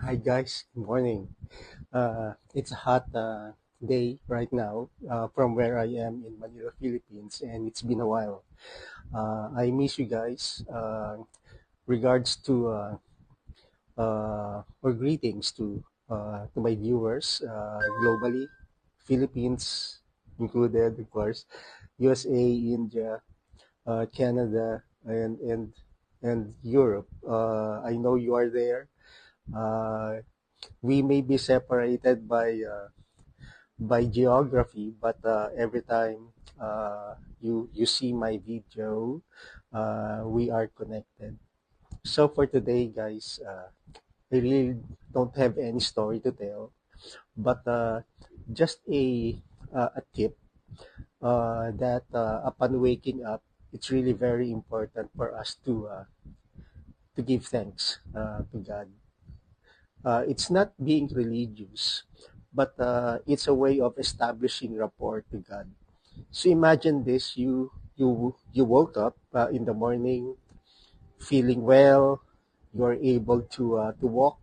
Hi guys, good morning. It's a hot day right now from where I am in Manila, Philippines, and it's been a while. I miss you guys. Regards to or greetings to my viewers globally, Philippines included, of course, USA, India, Canada, and Europe. I know you are there. Uh, we may be separated by geography, but every time you see my video, we are connected. So for today, guys, I really don't have any story to tell, but just a tip that upon waking up, it's really very important for us to give thanks to God. It's not being religious, but it's a way of establishing rapport to God. So imagine this: you woke up in the morning, feeling well. You're able to walk.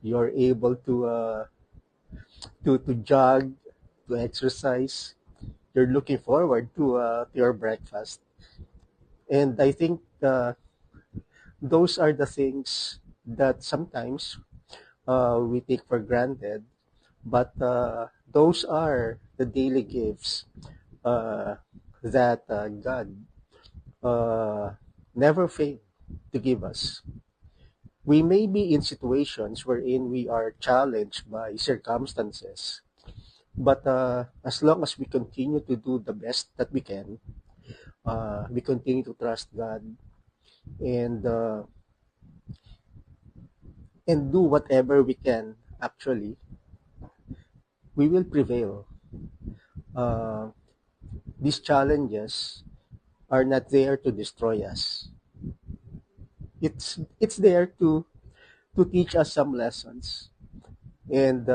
You're able to jog, to exercise. You're looking forward to your breakfast, and I think those are the things that sometimes we take for granted. But those are the daily gifts uh, that God uh, never fail to give us. We may be in situations wherein we are challenged by circumstances, but as long as we continue to do the best that we can, we continue to trust God and uh, and do whatever we can. Actually, we will prevail. Uh, these challenges are not there to destroy us. It's there to teach us some lessons, and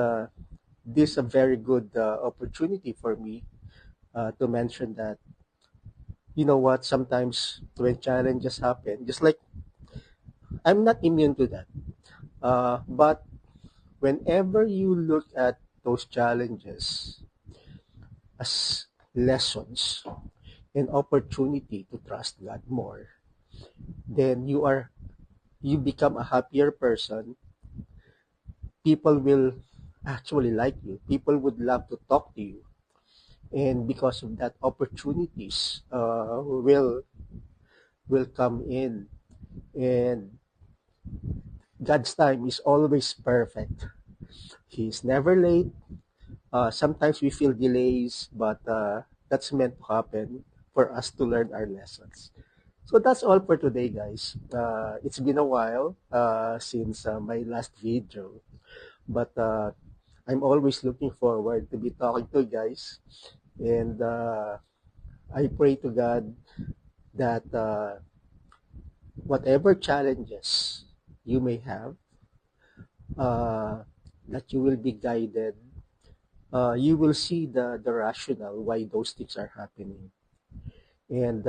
this is a very good opportunity for me to mention that you know what, sometimes when challenges happen, just like I'm not immune to that, but whenever you look at those challenges as lessons and opportunity to trust God more, then you become a happier person. People will actually like you. People would love to talk to you, and because of that, opportunities will come in, and God's time is always perfect. He's never late. Sometimes we feel delays, but that's meant to happen for us to learn our lessons. So that's all for today, guys. It's been a while since my last video, but I'm always looking forward to be talking to you guys, and I pray to God that whatever challenges you may have, uh, that you will be guided. You will see the rationale why those things are happening. And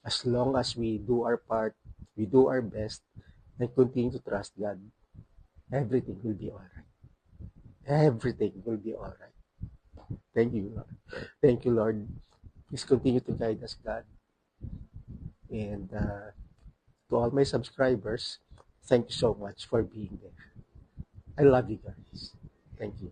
as long as we do our part, we do our best, and continue to trust God, everything will be all right. Everything will be all right. Thank you, Lord. Thank you, Lord. Please continue to guide us, God. And to all my subscribers, thank you so much for being there. I love you guys. Thank you.